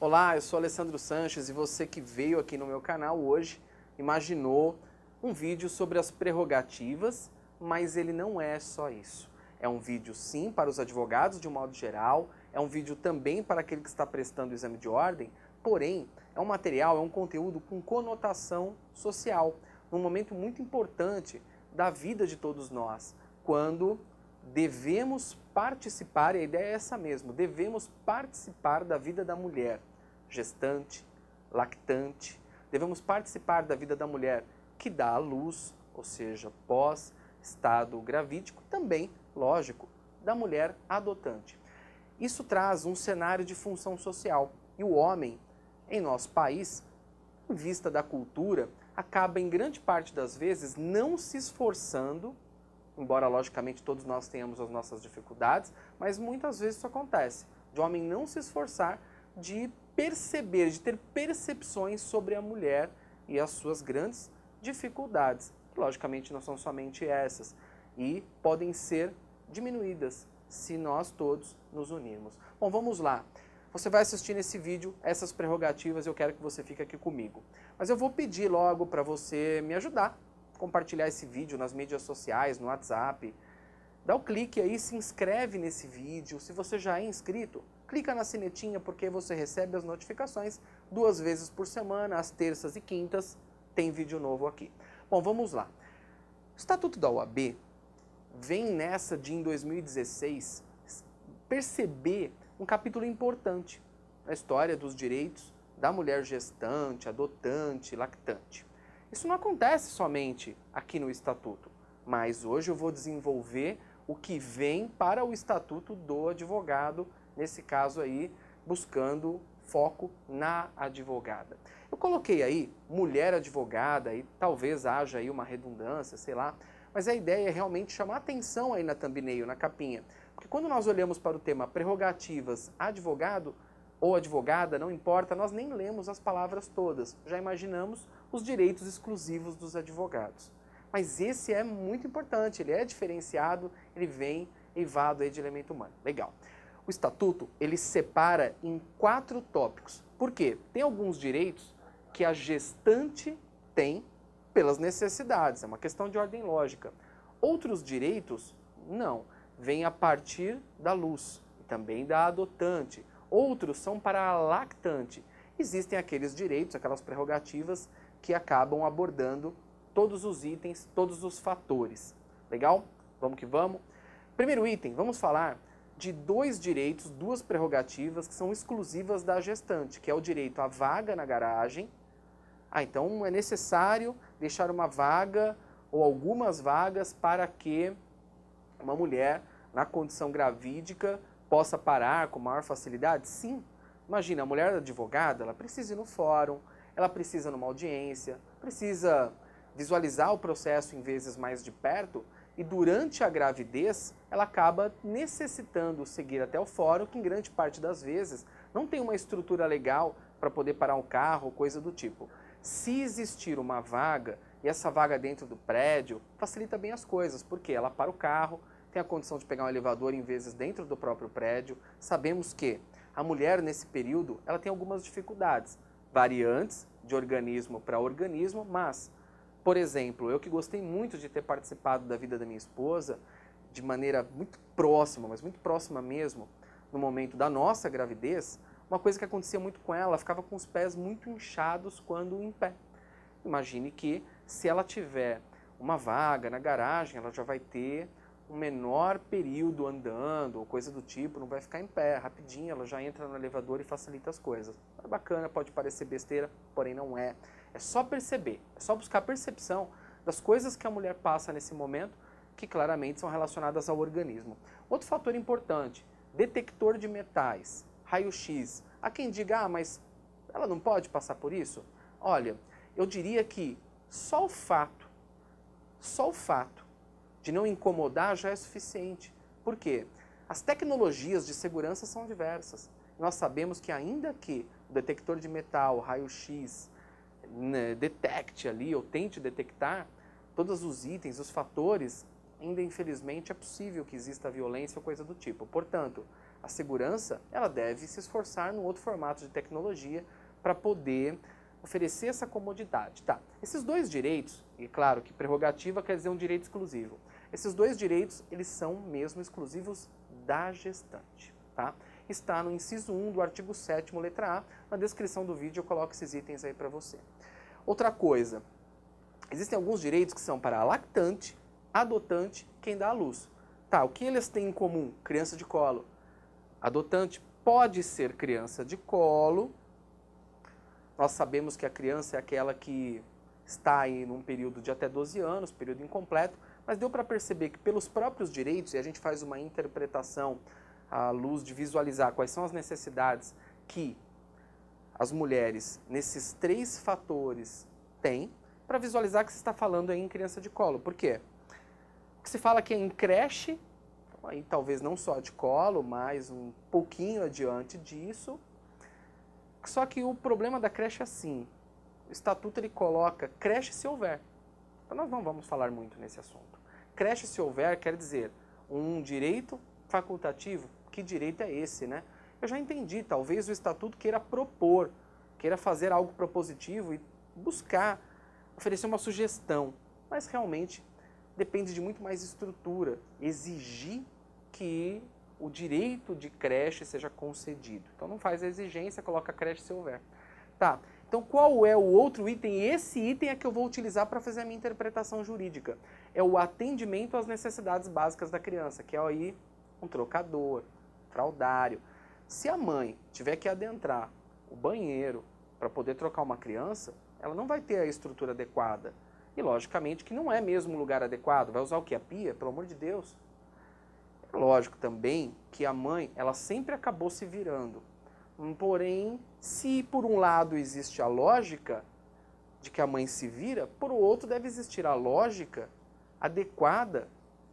Olá, eu sou Alessandro Sanches e você que veio aqui no meu canal hoje imaginou um vídeo sobre as prerrogativas, mas ele não é só isso. É um vídeo sim para os advogados de um modo geral, é um vídeo também para aquele que está prestando o exame de ordem, porém é um material, é um conteúdo com conotação social, num momento muito importante da vida de todos nós, quando devemos participar, e a ideia é essa mesmo, devemos participar da vida da mulher, gestante, lactante, devemos participar da vida da mulher que dá à luz, ou seja, pós-estado gravídico, também, lógico, da mulher adotante. Isso traz um cenário de função social, e o homem, em nosso país, em vista da cultura, acaba em grande parte das vezes não se esforçando, embora logicamente todos nós tenhamos as nossas dificuldades, mas muitas vezes isso acontece, de o homem não se esforçar de perceber, de ter percepções sobre a mulher e as suas grandes dificuldades, que logicamente não são somente essas, e podem ser diminuídas se nós todos nos unirmos. Bom, vamos lá. Você vai assistir nesse vídeo essas prerrogativas, eu quero que você fique aqui comigo. Mas eu vou pedir logo para você me ajudar, compartilhar esse vídeo nas mídias sociais, no WhatsApp. Dá o clique aí, se inscreve nesse vídeo. Se você já é inscrito, clica na sinetinha porque você recebe as notificações 2 vezes por semana, às terças e quintas, tem vídeo novo aqui. Bom, vamos lá. O Estatuto da OAB vem nessa de, em 2016, perceber um capítulo importante na história dos direitos da mulher gestante, adotante, lactante. Isso não acontece somente aqui no Estatuto, mas hoje eu vou desenvolver o que vem para o Estatuto do Advogado, nesse caso aí, buscando foco na advogada. Eu coloquei aí mulher advogada e talvez haja aí uma redundância, sei lá, mas a ideia é realmente chamar atenção aí na thumbnail, na capinha, porque quando nós olhamos para o tema prerrogativas advogado ou advogada, não importa, nós nem lemos as palavras todas, já imaginamos os direitos exclusivos dos advogados. Mas esse é muito importante, ele é diferenciado, ele vem eivado aí de elemento humano. Legal. O Estatuto, ele separa em 4 tópicos. Por quê? Tem alguns direitos que a gestante tem pelas necessidades, é uma questão de ordem lógica. Outros direitos, não, vêm a partir da luz, e também da adotante. Outros são para a lactante. Existem aqueles direitos, aquelas prerrogativas que acabam abordando todos os itens, todos os fatores. Legal? Vamos que vamos. Primeiro item, vamos falar de 2 direitos, 2 prerrogativas que são exclusivas da gestante, que é o direito à vaga na garagem. Então é necessário deixar uma vaga ou algumas vagas para que uma mulher na condição gravídica possa parar com maior facilidade? Sim. Imagina, a mulher advogada, ela precisa ir no fórum, ela precisa ir numa audiência, precisa visualizar o processo em vezes mais de perto e durante a gravidez ela acaba necessitando seguir até o fórum, que em grande parte das vezes não tem uma estrutura legal para poder parar um carro ou coisa do tipo. Se existir uma vaga e essa vaga dentro do prédio, facilita bem as coisas, porque ela para o carro, tem a condição de pegar um elevador em vezes dentro do próprio prédio. Sabemos que a mulher nesse período ela tem algumas dificuldades, variantes de organismo para organismo, mas, por exemplo, eu que gostei muito de ter participado da vida da minha esposa de maneira muito próxima, mas muito próxima mesmo, no momento da nossa gravidez, uma coisa que acontecia muito com ela ficava com os pés muito inchados quando em pé. Imagine que se ela tiver uma vaga na garagem, ela já vai ter um menor período andando, ou coisa do tipo, não vai ficar em pé, rapidinho ela já entra no elevador e facilita as coisas. É bacana, pode parecer besteira, porém não é. É só perceber, é só buscar a percepção das coisas que a mulher passa nesse momento, que claramente são relacionadas ao organismo. Outro fator importante, detector de metais, raio-x. Há quem diga, mas ela não pode passar por isso? Olha, eu diria que só o fato de não incomodar já é suficiente. Por quê? As tecnologias de segurança são diversas. Nós sabemos que ainda que o detector de metal, o raio-x, detecte ali ou tente detectar todos os itens, os fatores, ainda infelizmente é possível que exista violência ou coisa do tipo. Portanto, a segurança, ela deve se esforçar num outro formato de tecnologia para poder oferecer essa comodidade. Tá. Esses dois direitos, e claro que prerrogativa quer dizer um direito exclusivo, esses dois direitos, eles são mesmo exclusivos da gestante. Tá? Está no inciso 1 do artigo 7º, letra A. Na descrição do vídeo eu coloco esses itens aí para você. Outra coisa, existem alguns direitos que são para a lactante, adotante, quem dá à luz. Tá, o que eles têm em comum? Criança de colo. Adotante pode ser criança de colo. Nós sabemos que a criança é aquela que está aí num período de até 12 anos, período incompleto, mas deu para perceber que pelos próprios direitos, e a gente faz uma interpretação à luz de visualizar quais são as necessidades que as mulheres, nesses 3 fatores, têm, para visualizar que se está falando aí em criança de colo. Por quê? Porque se fala que é em creche, aí talvez não só de colo, mas um pouquinho adiante disso. Só que o problema da creche é assim, o estatuto ele coloca creche se houver. Então nós não vamos falar muito nesse assunto. Creche se houver quer dizer um direito facultativo. Que direito é esse, né? Eu já entendi, talvez o estatuto queira propor, queira fazer algo propositivo e buscar oferecer uma sugestão, mas realmente depende de muito mais estrutura, exigir que o direito de creche seja concedido. Então não faz a exigência, coloca creche se houver. Tá, então qual é o outro item? Esse item é que eu vou utilizar para fazer a minha interpretação jurídica. É o atendimento às necessidades básicas da criança, que é aí um trocador, fraldário. Se a mãe tiver que adentrar o banheiro para poder trocar uma criança, ela não vai ter a estrutura adequada. E logicamente que não é mesmo o lugar adequado. Vai usar o que? A pia? Pelo amor de Deus. É lógico também que a mãe, ela sempre acabou se virando. Porém, se por um lado existe a lógica de que a mãe se vira, por outro deve existir a lógica adequada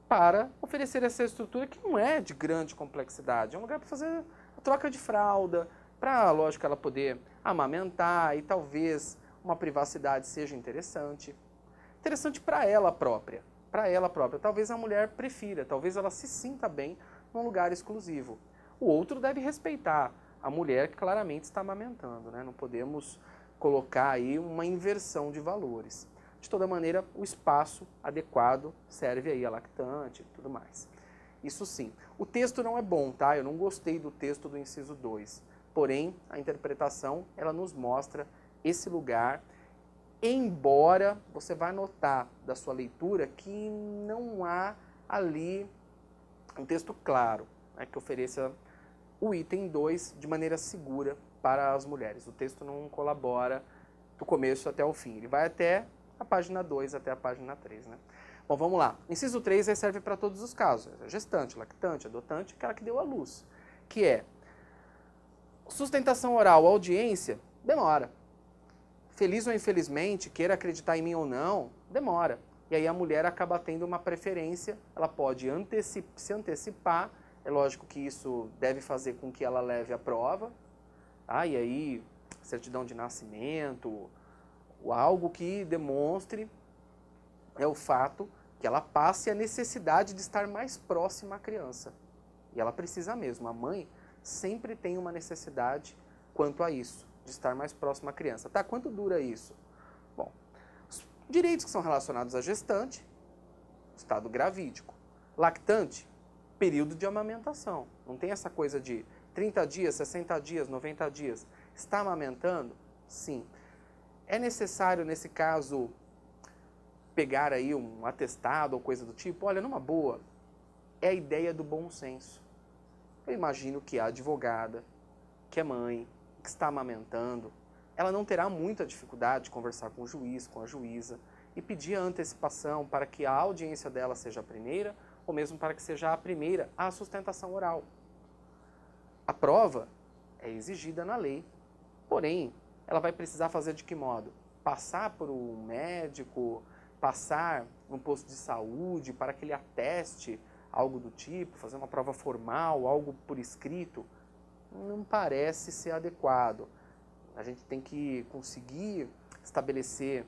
para oferecer essa estrutura que não é de grande complexidade. É um lugar para fazer a troca de fralda, para, lógico, ela poder amamentar e talvez uma privacidade seja interessante. Interessante para ela própria. Para ela própria. Talvez a mulher prefira, talvez ela se sinta bem num lugar exclusivo. O outro deve respeitar a mulher que claramente está amamentando, né? Não podemos colocar aí uma inversão de valores. De toda maneira, o espaço adequado serve aí a lactante e tudo mais. Isso sim. O texto não é bom, tá? Eu não gostei do texto do inciso 2. Porém, a interpretação, ela nos mostra esse lugar, embora você vai notar da sua leitura que não há ali um texto claro, né, que ofereça o item 2 de maneira segura para as mulheres. O texto não colabora do começo até o fim. Ele vai até a página 2, até a página 3. Né? Bom, vamos lá. Inciso 3 aí serve para todos os casos. Gestante, lactante, adotante, aquela que deu à luz. Que é sustentação oral, audiência, demora. Feliz ou infelizmente, queira acreditar em mim ou não, demora. E aí a mulher acaba tendo uma preferência, ela pode se antecipar, é lógico que isso deve fazer com que ela leve a prova, tá? E aí certidão de nascimento, algo que demonstre o fato que ela passe a necessidade de estar mais próxima à criança. E ela precisa mesmo, a mãe sempre tem uma necessidade quanto a isso, de estar mais próxima à criança. Tá, quanto dura isso? Bom, os direitos que são relacionados à gestante, estado gravídico. Lactante, período de amamentação. Não tem essa coisa de 30 dias, 60 dias, 90 dias. Está amamentando? Sim. É necessário, nesse caso, pegar aí um atestado ou coisa do tipo? Olha, numa boa, é a ideia do bom senso. Eu imagino que a advogada, que é mãe, que está amamentando, ela não terá muita dificuldade de conversar com o juiz, com a juíza, e pedir a antecipação para que a audiência dela seja a primeira, ou mesmo para que seja a primeira a sustentação oral. A prova é exigida na lei, porém, ela vai precisar fazer de que modo? Passar por um médico, passar num posto de saúde para que ele ateste algo do tipo, fazer uma prova formal, algo por escrito, não parece ser adequado. A gente tem que conseguir estabelecer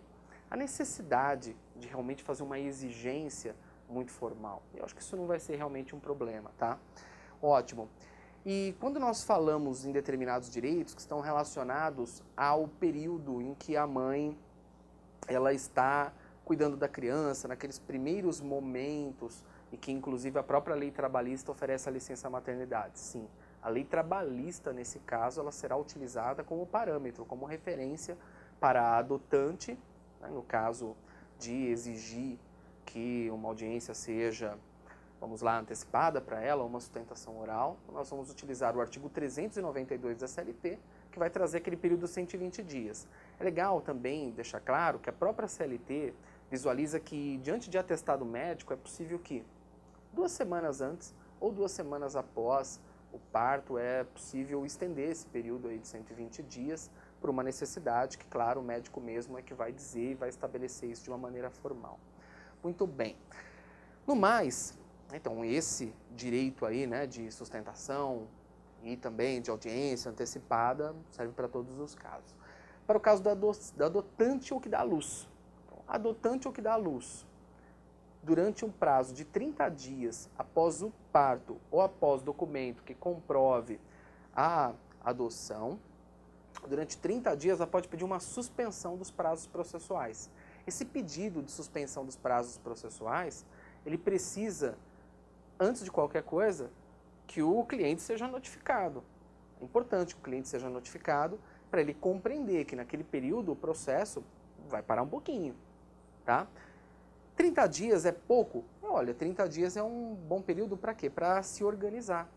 a necessidade de realmente fazer uma exigência muito formal. Eu acho que isso não vai ser realmente um problema, tá? Ótimo. E quando nós falamos em determinados direitos que estão relacionados ao período em que a mãe ela está cuidando da criança, naqueles primeiros momentos, e que inclusive a própria lei trabalhista oferece a licença maternidade. Sim, a lei trabalhista, nesse caso, ela será utilizada como parâmetro, como referência para a adotante, né, no caso de exigir que uma audiência seja, vamos lá, antecipada para ela, uma sustentação oral, nós vamos utilizar o artigo 392 da CLT, que vai trazer aquele período de 120 dias. É legal também deixar claro que a própria CLT visualiza que, diante de atestado médico, é possível que 2 semanas antes ou 2 semanas após o parto é possível estender esse período aí de 120 dias por uma necessidade que, claro, o médico mesmo é que vai dizer e vai estabelecer isso de uma maneira formal. Muito bem. No mais, então, esse direito aí, né, de sustentação e também de audiência antecipada serve para todos os casos. Para o caso da adotante ou que dá à luz. Então, adotante ou que dá à luz, durante um prazo de 30 dias após o parto ou após documento que comprove a adoção, durante 30 dias ela pode pedir uma suspensão dos prazos processuais. Esse pedido de suspensão dos prazos processuais, ele precisa, antes de qualquer coisa, que o cliente seja notificado. É importante que o cliente seja notificado para ele compreender que naquele período o processo vai parar um pouquinho, tá? 30 dias é pouco? Olha, 30 dias é um bom período para quê? Para se organizar.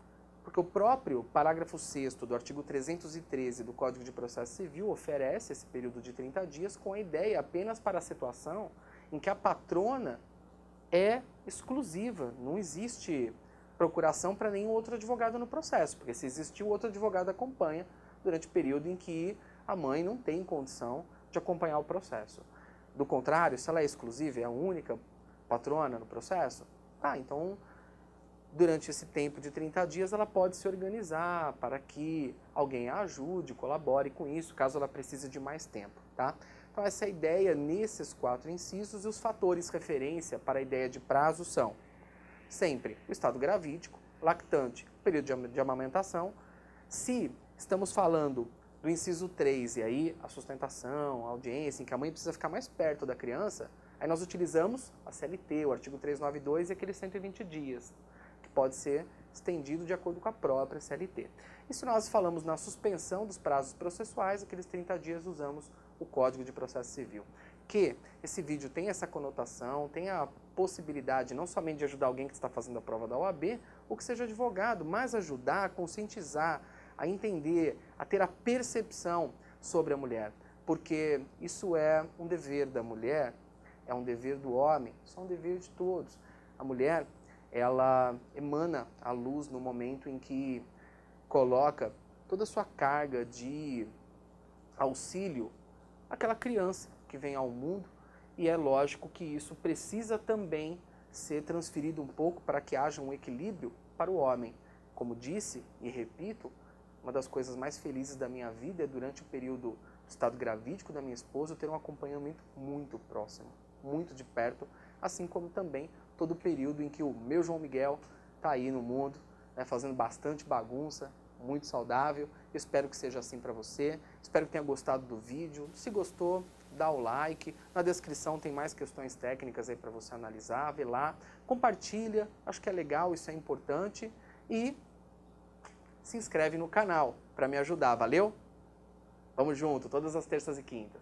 Porque o próprio parágrafo 6º do artigo 313 do Código de Processo Civil oferece esse período de 30 dias com a ideia apenas para a situação em que a patrona é exclusiva, não existe procuração para nenhum outro advogado no processo, porque se existir, o outro advogado acompanha durante o período em que a mãe não tem condição de acompanhar o processo. Do contrário, se ela é exclusiva, é a única patrona no processo, então, durante esse tempo de 30 dias, ela pode se organizar para que alguém a ajude, colabore com isso, caso ela precise de mais tempo, tá? Então, essa é a ideia nesses 4 incisos, e os fatores referência para a ideia de prazo são sempre o estado gravídico, lactante, período de amamentação. Se estamos falando do inciso 3, e aí a sustentação, a audiência, em que a mãe precisa ficar mais perto da criança, aí nós utilizamos a CLT, o artigo 392 e aqueles 120 dias, que pode ser estendido de acordo com a própria CLT. E se nós falamos na suspensão dos prazos processuais, aqueles 30 dias usamos o Código de Processo Civil. Que esse vídeo tem essa conotação, tem a possibilidade não somente de ajudar alguém que está fazendo a prova da OAB, ou que seja advogado, mas ajudar a conscientizar, a entender, a ter a percepção sobre a mulher. Porque isso é um dever da mulher, é um dever do homem, isso é um dever de todos. A mulher, ela emana a luz no momento em que coloca toda a sua carga de auxílio àquela criança que vem ao mundo, e é lógico que isso precisa também ser transferido um pouco para que haja um equilíbrio para o homem. Como disse e repito, uma das coisas mais felizes da minha vida é durante o período do estado gravídico da minha esposa eu ter um acompanhamento muito próximo, muito de perto, assim como também todo o período em que o meu João Miguel está aí no mundo, né, fazendo bastante bagunça, muito saudável. Eu espero que seja assim para você, espero que tenha gostado do vídeo. Se gostou, dá o like, na descrição tem mais questões técnicas aí para você analisar, vê lá, compartilha, acho que é legal, isso é importante, e se inscreve no canal para me ajudar, valeu? Vamos junto, todas as terças e quintas.